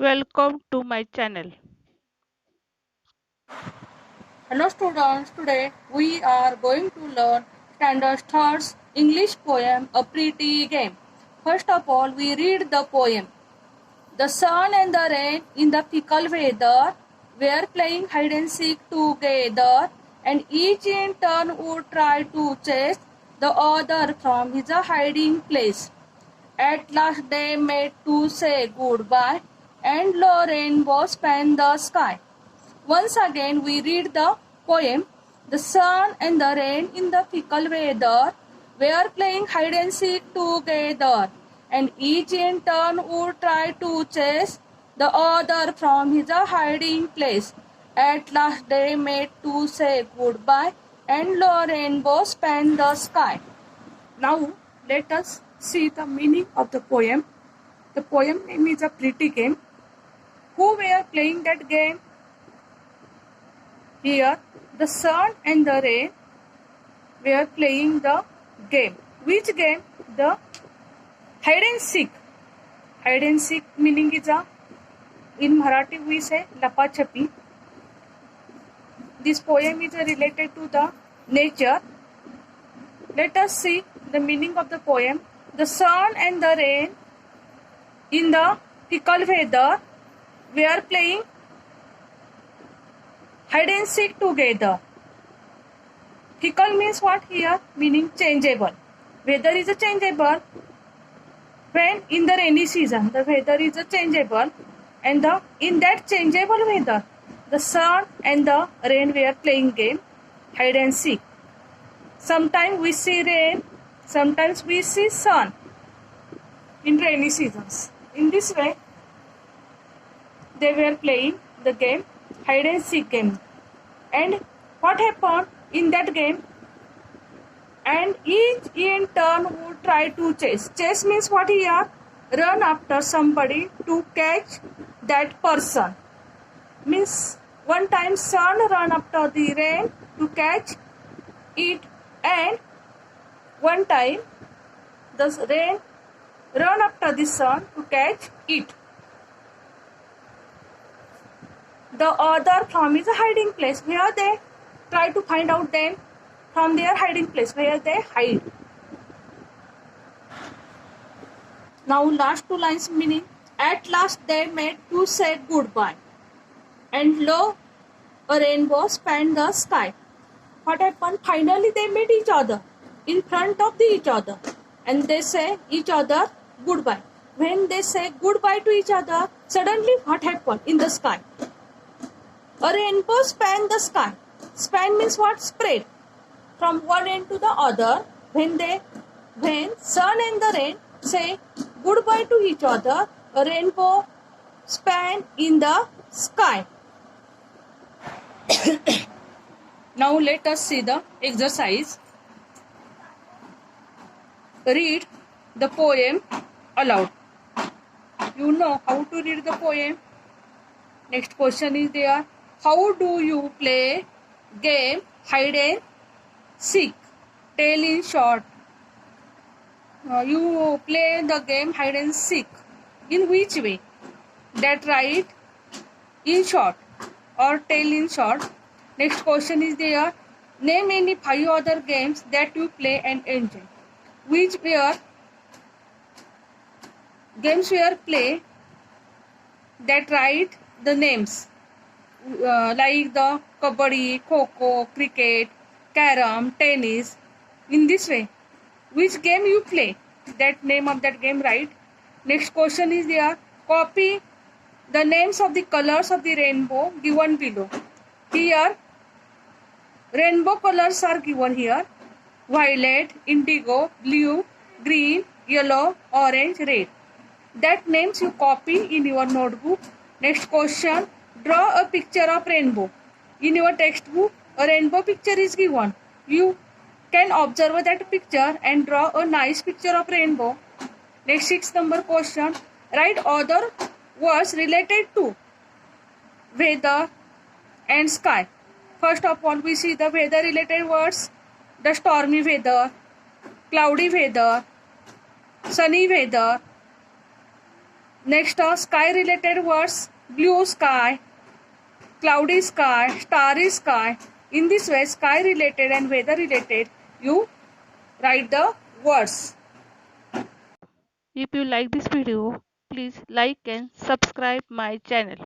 Welcome to my channel. Hello students, today we are going to learn Standard Third's English poem A Pretty Game. First of all, we read the poem. The sun and the rain in the fickle weather were playing hide and seek together, and each in turn would try to chase the other from his hiding place. At last they met to say goodbye, and the rainbow spanned the sky. Once again, we read the poem. The sun and the rain in the fickle weather were playing hide and seek together, and each in turn would try to chase the other from his hiding place. At last they met to say goodbye, and the rainbow spanned the sky. Now let us see the meaning of the poem. The poem name is A Pretty Game. Who were playing that game? Here, the sun and the rain were playing the game. Which game? The hide and seek. Hide and seek meaning is in Marathi we say lapachapi. This poem is related to the nature. Let us see the meaning of the poem. The sun and the rain in the fickle weather were playing hide and seek together. Fickle means what here? Meaning changeable. Weather is a changeable. When in the rainy season, the weather is a changeable, and in that changeable weather, the sun and the rain were playing game hide and seek. Sometimes we see rain, sometimes we see sun in rainy seasons. In this way, they were playing the game hide and seek game. And what happened in that game? And each in turn would try to chase. Chase means what here? Run after somebody to catch that person. Means one time sun run after the rain to catch it, and one time the rain run after the sun to catch it. The other from his hiding place, where they try to find out them from their hiding place, where they hide. Now last two lines meaning. At last they met to say goodbye, and lo, a rainbow spanned the sky. What happened? Finally they meet each other in front of each other, and they say each other goodbye. When they say goodbye to each other, suddenly what happened in the sky? A rainbow spanned the sky. Span means what? Spread from one end to the other. When sun and the rain say goodbye to each other, a rainbow span in the sky. Now let us see the exercise. Read the poem aloud. You know how to read the poem. Next question is there. How do you play game hide and seek? Tell in short. You play the game hide and seek. In which way? That right? In short or tell in short. Next question is there. Name any 5 other games that you play and enjoy. Which were games were play? That right? The names. Like the kabaddi, kho-kho, cricket, carom, tennis. In this way, which game you play? That name of that game, right? Next question is there. Copy the names of the colors of the rainbow given below. Here, rainbow colors are given here. Violet, indigo, blue, green, yellow, orange, red. That names you copy in your notebook. Next question. Draw a picture of rainbow. In your textbook, a rainbow picture is given. You can observe that picture and draw a nice picture of rainbow. Next 6 number question. Write other words related to weather and sky. First of all, we see the weather related words. The stormy weather, cloudy weather, sunny weather, Next are sky related words: blue sky, cloudy sky, starry sky. In this way, sky related and weather related, you write the words. If you like this video, please like and subscribe my channel.